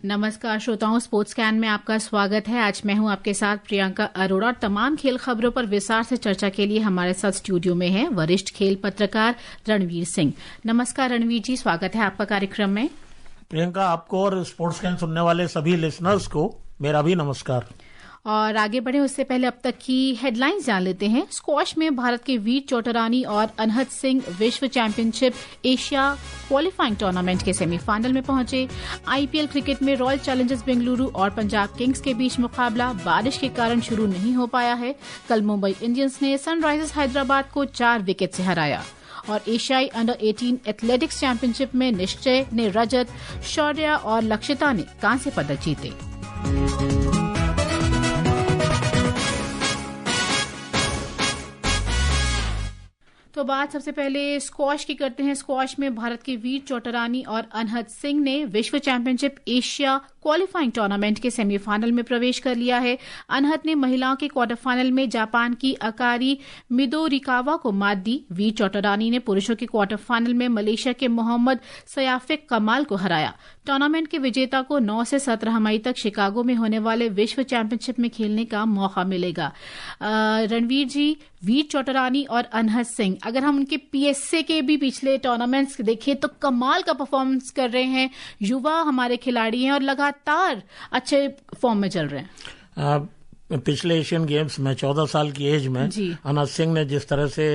नमस्कार श्रोताओं, sports can में आपका स्वागत है। आज मैं हूं आपके साथ प्रियंका अरोड़ा और तमाम खेल खबरों पर विस्तार से चर्चा के लिए हमारे साथ स्टूडियो में है वरिष्ठ खेल पत्रकार रणवीर सिंह। नमस्कार रणवीर जी, स्वागत है आपका कार्यक्रम में। प्रियंका, आपको और स्पोर्ट्स कैन सुनने वाले सभी लिसनर्स को मेरा भी नमस्कार। और आगे बढ़े उससे पहले अब तक की हेडलाइंस जान लेते हैं। स्क्वॉश में भारत के वीर चोटरानी और अनहत सिंह विश्व चैंपियनशिप एशिया क्वालिफाइंग टूर्नामेंट के सेमीफाइनल में पहुंचे। आईपीएल क्रिकेट में रॉयल चैलेंजर्स बेंगलुरु और पंजाब किंग्स के बीच मुकाबला बारिश के कारण शुरू नहीं हो पाया है। कल मुंबई इंडियंस ने सनराइजर्स हैदराबाद को 4 विकेट से हराया। और एशियाई अंडर 18 एथलेटिक्स चैंपियनशिप में निश्चय ने रजत, शौर्या और लक्षिता ने कांस्य पदक जीते। तो बात सबसे पहले स्क्वॉश की करते हैं। स्क्वॉश में भारत के वीर चोटरानी और अनहत सिंह ने विश्व चैंपियनशिप एशिया क्वालिफाइंग टूर्नामेंट के सेमीफाइनल में प्रवेश कर लिया है। अनहत ने महिलाओं के क्वार्टर फाइनल में जापान की अकारी मिदोरिकावा को मात दी। वीर चोटरानी ने पुरुषों के क्वार्टर फाइनल में मलेशिया के मोहम्मद सयाफिक कमाल को हराया। टूर्नामेंट के विजेता को 9 से 17 मई तक शिकागो में होने वाले विश्व चैंपियनशिप में खेलने का मौका मिलेगा। रणवीर जी, वीर चोटरानी और अनहत सिंह, अगर हम उनके पीएसए के भी पिछले टूर्नामेंट्स देखें तो कमाल का परफॉर्मेंस कर रहे हैं। युवा हमारे खिलाड़ी हैं और लगातार अच्छे फॉर्म में चल रहे हैं। पिछले एशियन गेम्स में 14 साल की एज में अनहत सिंह ने जिस तरह से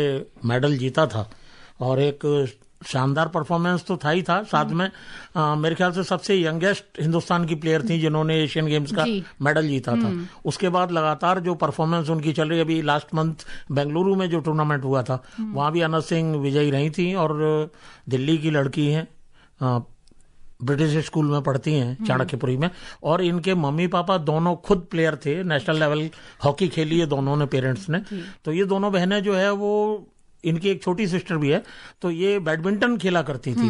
मेडल जीता था और एक शानदार परफॉर्मेंस तो था ही था, साथ में मेरे ख्याल से सबसे यंगेस्ट हिंदुस्तान की प्लेयर थी जिन्होंने एशियन गेम्स का मेडल जीता था। उसके बाद लगातार जो परफॉर्मेंस उनकी चल रही है, अभी लास्ट मंथ बेंगलुरु में जो टूर्नामेंट हुआ था वहां भी अनहत सिंह विजयी रही थी। और दिल्ली की लड़की हैं, ब्रिटिश स्कूल में पढ़ती हैं चाणक्यपुरी में, और इनके मम्मी पापा दोनों खुद प्लेयर थे, नेशनल लेवल हॉकी खेली है दोनों ने, पेरेंट्स ने। तो ये दोनों बहनें जो है वो, इनकी एक छोटी सिस्टर भी है, तो ये बैडमिंटन खेला करती थी।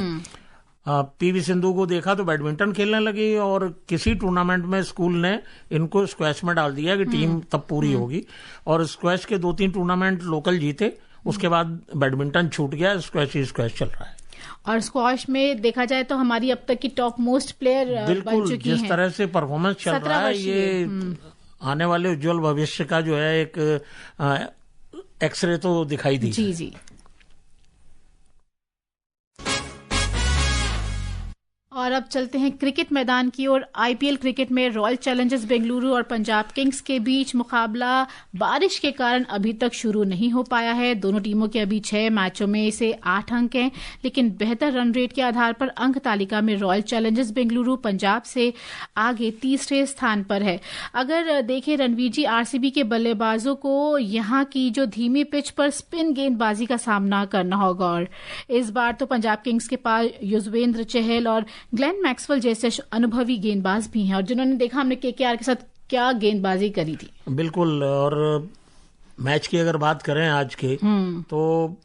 पीवी सिंधु को देखा तो बैडमिंटन खेलने लगी और किसी टूर्नामेंट में स्कूल ने इनको स्क्वैश में डाल दिया कि टीम तब पूरी होगी। और स्क्वैश के 2-3 टूर्नामेंट लोकल जीते, उसके बाद बैडमिंटन छूट गया, स्क्वैश ही स्क्वैश चल रहा है। और स्क्वॉश में देखा जाए तो हमारी अब तक की टॉप मोस्ट प्लेयर बन चुकी हैं। जिस तरह से परफॉर्मेंस चल रहा है, ये आने वाले उज्जवल भविष्य का जो है एक एक्सरे तो दिखाई दी। जी जी। और अब चलते हैं क्रिकेट मैदान की ओर। आईपीएल क्रिकेट में रॉयल चैलेंजर्स बेंगलुरु और पंजाब किंग्स के बीच मुकाबला बारिश के कारण अभी तक शुरू नहीं हो पाया है। दोनों टीमों के अभी 6 मैचों में से 8 अंक हैं, लेकिन बेहतर रन रेट के आधार पर अंक तालिका में रॉयल चैलेंजर्स बेंगलुरु पंजाब से आगे तीसरे स्थान पर है। अगर देखें रणवीर जी, आरसीबी के बल्लेबाजों को यहां की जो धीमी पिच पर स्पिन गेंदबाजी का सामना करना होगा। और इस बार तो पंजाब किंग्स के पास युजवेंद्र चहल और ग्लेन मैक्सवेल जैसे अनुभवी गेंदबाज भी हैं, और जिन्होंने देखा हमने केकेआर के साथ क्या गेंदबाजी करी थी। बिल्कुल। और मैच की अगर बात करें आज के, तो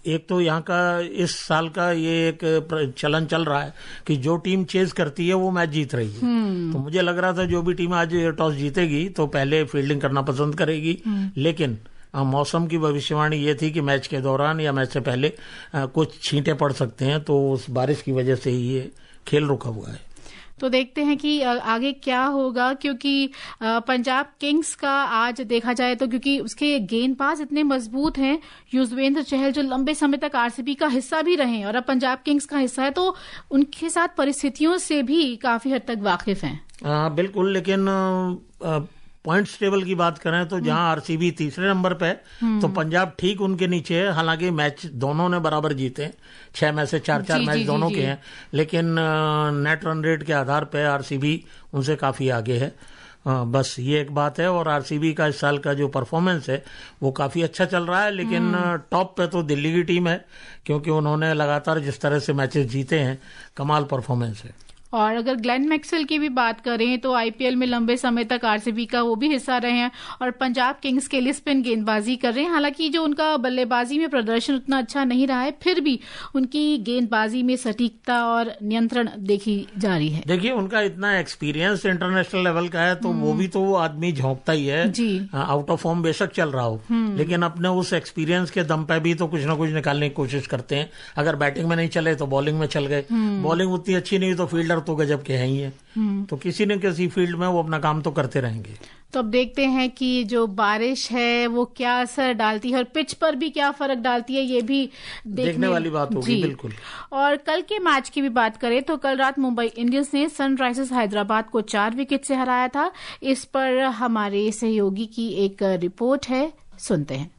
एक तो यहाँ का इस साल का ये एक चलन चल रहा है कि जो टीम चेज करती है वो मैच जीत रही है। तो मुझे लग रहा था जो भी टीम आज टॉस जीतेगी तो पहले फील्डिंग करना पसंद करेगी, लेकिन मौसम की भविष्यवाणी ये थी कि मैच के दौरान या मैच से पहले कुछ छींटे पड़ सकते हैं, तो उस बारिश की वजह से ही ये खेल रुका हुआ है। तो देखते हैं कि आगे क्या होगा, क्योंकि पंजाब किंग्स का आज देखा जाए तो क्योंकि उसके गेंदबाज इतने मजबूत हैं, युजवेंद्र चहल जो लंबे समय तक आरसीबी का हिस्सा भी रहे हैं और अब पंजाब किंग्स का हिस्सा है, तो उनके साथ परिस्थितियों से भी काफी हद तक वाकिफ हैं। बिल्कुल। लेकिन पॉइंट्स टेबल की बात करें तो जहां आरसीबी तीसरे नंबर पे है तो पंजाब ठीक उनके नीचे है। हालांकि मैच दोनों ने बराबर जीते, 6 में से 4-4 मैच दोनों के हैं, लेकिन नेट रन रेट के आधार पे आरसीबी उनसे काफी आगे है। बस ये एक बात है। और आरसीबी का इस साल का जो परफॉर्मेंस है वो काफी अच्छा चल रहा है, लेकिन टॉप पे तो दिल्ली की टीम है, क्योंकि उन्होंने लगातार जिस तरह से मैचेस जीते हैं, कमाल परफॉर्मेंस है। और अगर ग्लेन मैक्सवेल की भी बात करें तो आईपीएल में लंबे समय तक आरसीबी का वो भी हिस्सा रहे हैं और पंजाब किंग्स के लिए स्पिन गेंदबाजी कर रहे हैं। हालांकि जो उनका बल्लेबाजी में प्रदर्शन उतना अच्छा नहीं रहा है, फिर भी उनकी गेंदबाजी में सटीकता और नियंत्रण देखी जा रही है। देखिए, उनका इतना एक्सपीरियंस इंटरनेशनल लेवल का है, तो वो भी तो आदमी झोंकता ही है जी। आउट ऑफ फॉर्म बेशक चल रहा हो, लेकिन अपने उस एक्सपीरियंस के दम पे भी तो कुछ ना कुछ निकालने की कोशिश करते हैं। अगर बैटिंग में नहीं चले तो बॉलिंग में चल गए, बॉलिंग उतनी अच्छी नहीं तो फील्डर तो गजब के हैं ही हैं, तो किसी न किसी फील्ड में वो अपना काम तो करते रहेंगे। तो अब देखते हैं कि जो बारिश है वो क्या असर डालती है और पिच पर भी क्या फर्क डालती है, ये भी देखने वाली बात होगी। बिल्कुल। और कल के मैच की भी बात करें तो कल रात मुंबई इंडियंस ने सनराइजर्स हैदराबाद को 4 विकेट से हराया था। इस पर हमारे सहयोगी की एक रिपोर्ट है, सुनते हैं।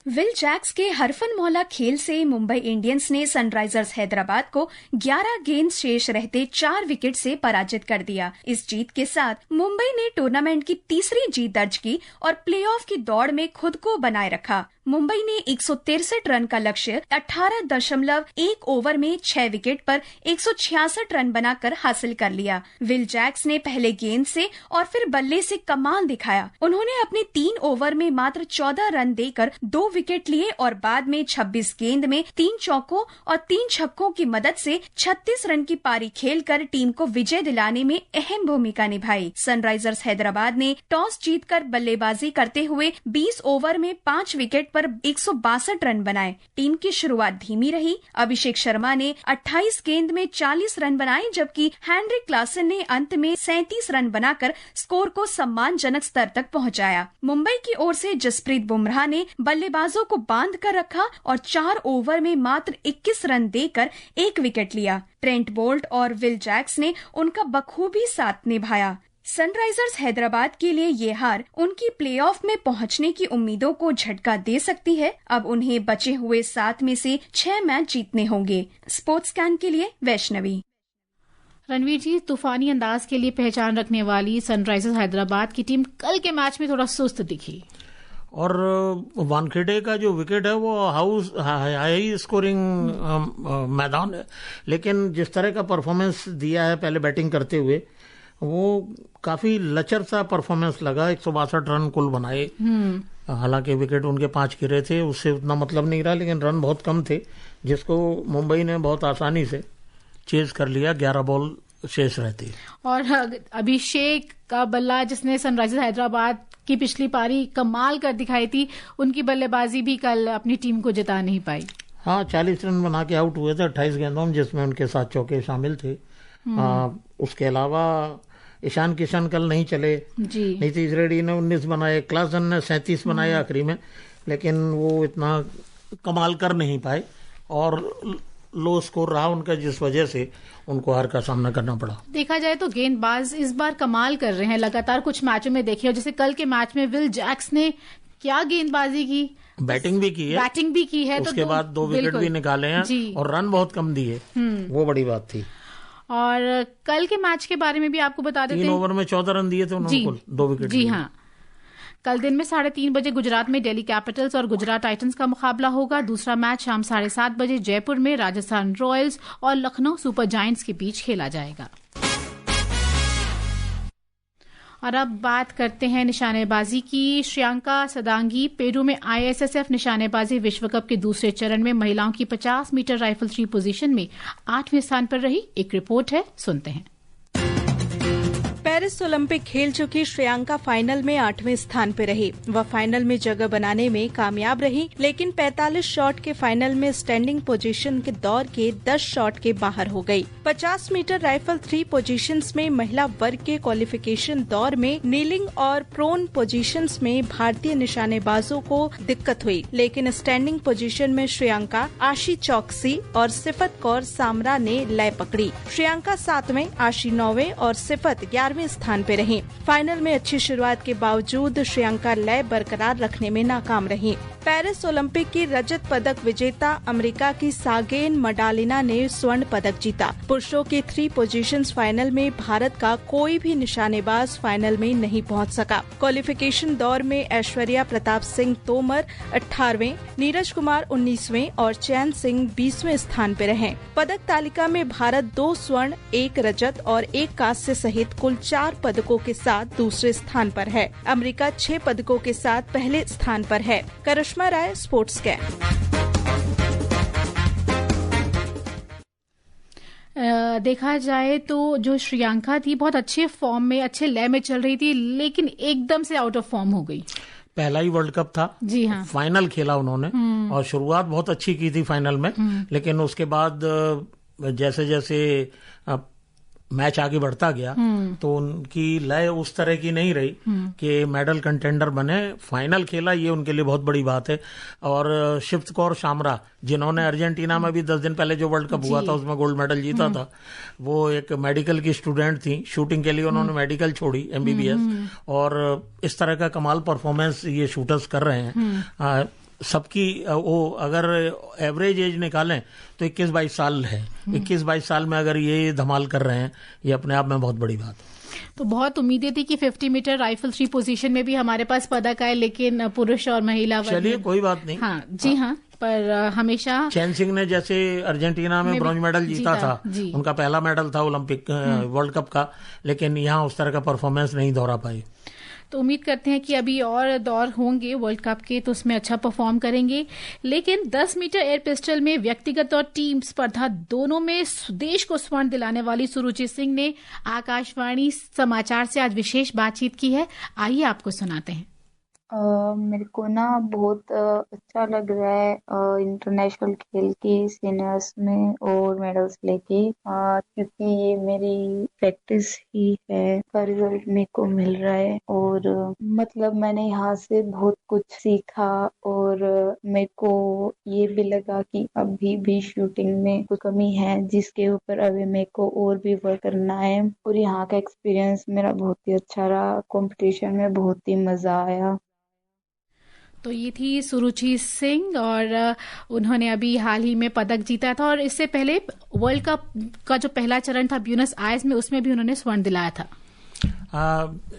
विल जैक्स के हरफनमौला खेल से मुंबई इंडियंस ने सनराइजर्स हैदराबाद को 11 गेंद शेष रहते 4 विकेट से पराजित कर दिया। इस जीत के साथ मुंबई ने टूर्नामेंट की तीसरी जीत दर्ज की और प्लेऑफ की दौड़ में खुद को बनाए रखा। मुंबई ने 163 रन का लक्ष्य 18.1 ओवर में 6 विकेट पर 166 रन बनाकर हासिल कर लिया। विल जैक्स ने पहले गेंद से और फिर बल्ले से कमाल दिखाया। उन्होंने अपने 3 ओवर में मात्र 14 रन देकर 2 विकेट लिए और बाद में 26 गेंद में 3 चौकों और 3 छक्कों की मदद से 36 रन की पारी खेलकर टीम को विजय दिलाने में अहम भूमिका निभाई। सनराइजर्स हैदराबाद ने टॉस जीतकर बल्लेबाजी करते हुए 20 ओवर में 5 विकेट पर 162 रन बनाए। टीम की शुरुआत धीमी रही। अभिषेक शर्मा ने 28 गेंद में 40 रन बनाए, जबकि हेनरिक क्लासन ने अंत में 37 रन बनाकर स्कोर को सम्मानजनक स्तर तक पहुंचाया। मुंबई की ओर से जसप्रीत बुमराह ने बल्लेबाजों को बांध कर रखा और 4 ओवर में मात्र 21 रन देकर 1 विकेट लिया। ट्रेंट बोल्ट और विल जैक्स ने उनका बखूबी साथ निभाया। सनराइजर्स हैदराबाद के लिए ये हार उनकी प्लेऑफ में पहुंचने की उम्मीदों को झटका दे सकती है। अब उन्हें बचे हुए 7 में से 6 मैच जीतने होंगे। स्पोर्ट्स कैन के लिए वैष्णवी। रणवीर जी, तूफानी अंदाज के लिए पहचान रखने वाली सनराइजर्स हैदराबाद की टीम कल के मैच में थोड़ा सुस्त दिखी और वानखेड़े का जो विकेट है वो हाई स्कोरिंग मैदान है, लेकिन जिस तरह का परफॉर्मेंस दिया है पहले बैटिंग करते हुए, वो काफी लचर सा परफॉर्मेंस लगा। 162 रन कुल बनाए। हालांकि विकेट उनके 5 गिरे थे, उससे उतना मतलब नहीं रहा, लेकिन रन बहुत कम थे जिसको मुंबई ने बहुत आसानी से चेज कर लिया 11 बॉल शेष रहती। और अभिषेक का बल्ला जिसने सनराइजर्स हैदराबाद की पिछली पारी कमाल कर दिखाई थी, उनकी बल्लेबाजी भी कल अपनी टीम को जिता नहीं पाई। हाँ, 40 रन बना के आउट हुए थे 28 गेंदों में, जिसमें उनके 7 चौके शामिल थे। उसके अलावा ईशान किशन कल नहीं चले जी। नीतीश रेड्डी ने 19 बनाए, क्लासन ने 37 बनाए आखिरी में, लेकिन वो इतना कमाल कर नहीं पाए और लो स्कोर रहा उनका, जिस वजह से उनको हार का सामना करना पड़ा। देखा जाए तो गेंदबाज इस बार कमाल कर रहे हैं, लगातार कुछ मैचों में देखिए, जैसे कल के मैच में विल जैक्स ने क्या गेंदबाजी की, बैटिंग भी की है, तो उसके बाद 2 विकेट भी निकाले हैं और रन बहुत कम दिए, वो बड़ी बात थी। और कल के मैच के बारे में भी आपको बता देते हैं, 3 ओवर में 14 रन दिए थे उन्होंने, 2 विकेट। जी हाँ, कल दिन में 3:30 बजे गुजरात में दिल्ली कैपिटल्स और गुजरात टाइटंस का मुकाबला होगा। दूसरा मैच शाम 7:30 बजे जयपुर में राजस्थान रॉयल्स और लखनऊ सुपर जायंट्स के बीच खेला जाएगा। और अब बात करते हैं निशानेबाजी की। श्रियंका सदांगी पेरू में ISSF निशानेबाजी विश्व कप के दूसरे चरण में महिलाओं की 50 मीटर राइफल 3 पोजीशन में 8वें स्थान पर रही। एक रिपोर्ट है, सुनते हैं। पेरिस ओलंपिक खेल चुकी श्रियंका फाइनल में 8वें स्थान पर रही। वह फाइनल में जगह बनाने में कामयाब रही, लेकिन 45 शॉट के फाइनल में स्टैंडिंग पोजीशन के दौर के 10 शॉट के बाहर हो गई। 50 मीटर राइफल 3 पोजीशंस में महिला वर्ग के क्वालिफिकेशन दौर में नीलिंग और प्रोन पोजीशंस में भारतीय निशानेबाजों को दिक्कत हुई, लेकिन स्टैंडिंग पोजीशन में श्रियंका, आशी चौकसी और सिफत कौर सामरा ने लय पकड़ी। श्रियंका 7वें, आशी 9वें और सिफत 11वें स्थान पे रही। फाइनल में अच्छी शुरुआत के बावजूद श्रियंका लय बरकरार रखने में नाकाम रही। पेरिस ओलंपिक की रजत पदक विजेता अमेरिका की सागेन मडालिना ने स्वर्ण पदक जीता। पुरुषों के 3 पोजीशंस फाइनल में भारत का कोई भी निशानेबाज फाइनल में नहीं पहुंच सका। क्वालिफिकेशन दौर में ऐश्वर्या प्रताप सिंह तोमर 18वें, नीरज कुमार 19वें और चैन सिंह 20वें स्थान पर रहे। पदक तालिका में भारत 2 स्वर्ण, 1 रजत और 1 कांस्य सहित कुल 4 पदकों के साथ दूसरे स्थान पर है। अमेरिका 6 पदकों के साथ पहले स्थान पर है। करिश्मा राय, स्पोर्ट्स कैन। देखा जाए तो जो श्रियंका थी बहुत अच्छे फॉर्म में, अच्छे लय में चल रही थी, लेकिन एकदम से आउट ऑफ फॉर्म हो गई। पहला ही वर्ल्ड कप था, जी हाँ, फाइनल खेला उन्होंने और शुरुआत बहुत अच्छी की थी फाइनल में, लेकिन उसके बाद जैसे जैसे मैच आगे बढ़ता गया तो उनकी लय उस तरह की नहीं रही कि मेडल कंटेंडर बने। फाइनल खेला, ये उनके लिए बहुत बड़ी बात है। और शिव कौर शामरा, जिन्होंने अर्जेंटीना में भी 10 दिन पहले जो वर्ल्ड कप हुआ था उसमें गोल्ड मेडल जीता था, वो एक मेडिकल की स्टूडेंट थी। शूटिंग के लिए उन्होंने मेडिकल छोड़ी, MBBS, और इस तरह का कमाल परफॉर्मेंस ये शूटर्स कर रहे हैं। सबकी वो अगर एवरेज एज निकालें तो 21-22 साल है। 21-22 साल में अगर ये धमाल कर रहे हैं, ये अपने आप में बहुत बड़ी बात है। तो बहुत उम्मीदें थी कि 50 मीटर राइफल 3 पोजीशन में भी हमारे पास पदक आए, लेकिन पुरुष और महिला चलिए कोई बात नहीं। हाँ जी हाँ, पर हमेशा चैन सिंह ने जैसे अर्जेंटीना में ब्रॉन्ज मेडल जीता था, उनका पहला मेडल था ओलंपिक वर्ल्ड कप का, लेकिन यहाँ उस तरह का परफॉर्मेंस नहीं दोहरा पाई। तो उम्मीद करते हैं कि अभी और दौर होंगे वर्ल्ड कप के, तो उसमें अच्छा परफॉर्म करेंगे। लेकिन 10 मीटर एयर पिस्टल में व्यक्तिगत और टीम स्पर्धा दोनों में देश को स्वर्ण दिलाने वाली सुरुचि सिंह ने आकाशवाणी समाचार से आज विशेष बातचीत की है। आइए आपको सुनाते हैं। मेरे को ना बहुत अच्छा लग रहा है इंटरनेशनल खेल के सीनियर्स में और मेडल्स लेके, क्योंकि ये मेरी प्रैक्टिस ही है का रिजल्ट मेरे को मिल रहा है। और मतलब मैंने यहाँ से बहुत कुछ सीखा और मेरे को ये भी लगा कि अभी भी शूटिंग में कोई कमी है जिसके ऊपर अभी मेरे को और भी वर्क करना है। और यहाँ का एक्सपीरियंस मेरा बहुत ही अच्छा रहा, कंपटीशन में बहुत ही मजा आया। तो ये थी सुरुचि सिंह और उन्होंने अभी हाल ही में पदक जीता था, और इससे पहले वर्ल्ड कप का जो पहला चरण था ब्यूनस आयर्स में, उसमें भी उन्होंने स्वर्ण दिलाया था।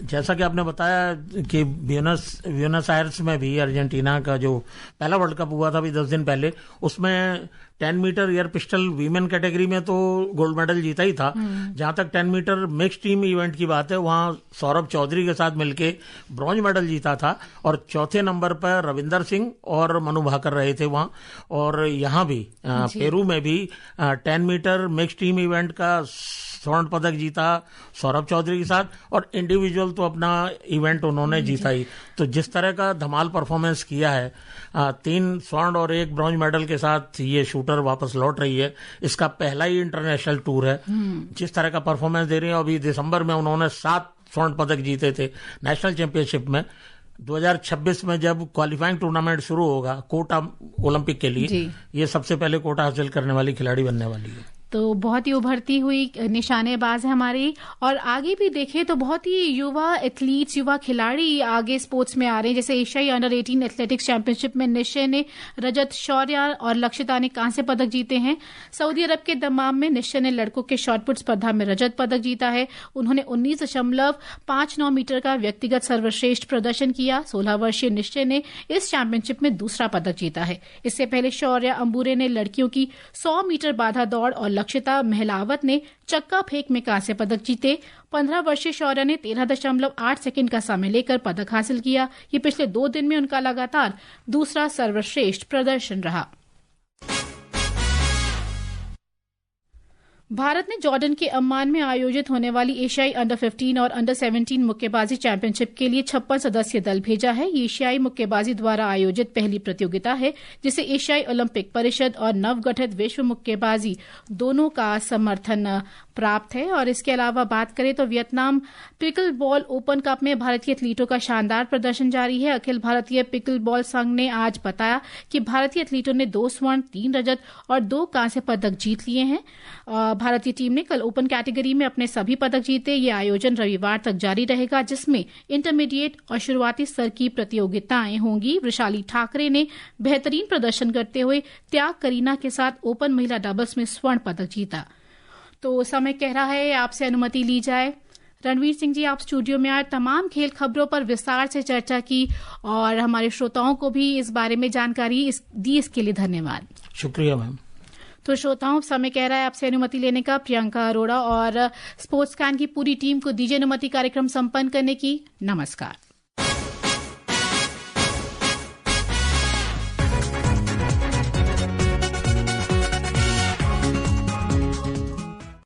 जैसा कि आपने बताया कि ब्यूनस आयर्स में भी अर्जेंटीना का जो पहला वर्ल्ड कप हुआ था अभी 10 दिन पहले, उसमें 10 metre air pistol women category में तो गोल्ड मेडल जीता ही था। जहां तक 10 मीटर मिक्स टीम इवेंट की बात है, वहां सौरभ चौधरी के साथ मिलके ब्रॉन्ज मेडल जीता था, और चौथे नंबर पर रविंदर सिंह और मनु भाकर रहे थे वहां। और यहां भी पेरू में भी 10 मीटर मिक्स टीम इवेंट का स्वर्ण पदक जीता सौरभ चौधरी के साथ, और इंडिविजुअल तो अपना इवेंट उन्होंने जीता ही। तो जिस तरह का धमाल परफॉर्मेंस किया है, 3 स्वर्ण और 1 ब्रॉन्ज मेडल के साथ ये शूटर वापस लौट रही है। इसका पहला ही इंटरनेशनल टूर है। जिस तरह का परफॉर्मेंस दे रही है, अभी दिसंबर में उन्होंने 7 स्वर्ण पदक जीते थे नेशनल चैंपियनशिप में। 2026 में जब क्वालिफाइंग टूर्नामेंट शुरू होगा कोटा ओलंपिक के लिए, ये सबसे पहले कोटा हासिल करने वाली खिलाड़ी बनने वाली है। तो बहुत ही उभरती हुई निशानेबाज है हमारी, और आगे भी देखें तो बहुत ही युवा एथलीट्स, युवा खिलाड़ी आगे स्पोर्ट्स में आ रहे हैं। जैसे एशियाई अंडर 18 एथलेटिक्स चैंपियनशिप में निश्चय ने रजत, शौर्य और लक्षिता ने कांस्य पदक जीते हैं। सऊदी अरब के दमाम में निश्चय ने लड़कों के शॉटपुट स्पर्धा में रजत पदक जीता है। उन्होंने 19.59 मीटर का व्यक्तिगत सर्वश्रेष्ठ प्रदर्शन किया। 16 वर्षीय निश्चय ने इस चैंपियनशिप में दूसरा पदक जीता है। इससे पहले शौर्य अंबुरे ने लड़कियों की 100 मीटर बाधा दौड़ और लक्षिता महलावत ने चक्का फेंक में कांस्य पदक जीते। 15 वर्षीय शौर्य ने 13.8 सेकंड का समय लेकर पदक हासिल किया। ये पिछले 2 दिन में उनका लगातार दूसरा सर्वश्रेष्ठ प्रदर्शन रहा। भारत ने जॉर्डन के अम्मान में आयोजित होने वाली एशियाई अंडर 15 और अंडर 17 मुक्केबाजी चैंपियनशिप के लिए 56 सदस्यीय दल भेजा है। ये एशियाई मुक्केबाजी द्वारा आयोजित पहली प्रतियोगिता है जिसे एशियाई ओलंपिक परिषद और नवगठित विश्व मुक्केबाजी दोनों का समर्थन प्राप्त है। और इसके अलावा बात करें तो Vietnam pickle ball open cup में भारतीय एथलीटों का शानदार प्रदर्शन जारी है। अखिल भारतीय पिकल बॉल संघ ने आज बताया कि भारतीय एथलीटों ने 2 स्वर्ण, 3 रजत और 2 कांस्य पदक जीत लिए हैं। भारतीय टीम ने कल ओपन कैटेगरी में अपने सभी पदक जीते। ये आयोजन रविवार तक जारी रहेगा, जिसमें इंटरमीडिएट और शुरुआती स्तर की प्रतियोगिताएं होंगी। वृषाली ठाकरे ने बेहतरीन प्रदर्शन करते हुए त्याग करीना के साथ ओपन महिला डबल्स में स्वर्ण पदक जीता। तो समय कह रहा है आपसे अनुमति ली जाए। रणवीर सिंह जी, आप स्टूडियो में आए, तमाम खेल खबरों पर विस्तार से चर्चा की और हमारे श्रोताओं को भी इस बारे में जानकारी दी। इसके लिए धन्यवाद। शुक्रिया मैम। तो श्रोताओं, समय कह रहा है आपसे अनुमति लेने का। प्रियंका अरोड़ा और स्पोर्ट्स कैन की पूरी टीम को दीजिए अनुमति कार्यक्रम संपन्न करने की। नमस्कार।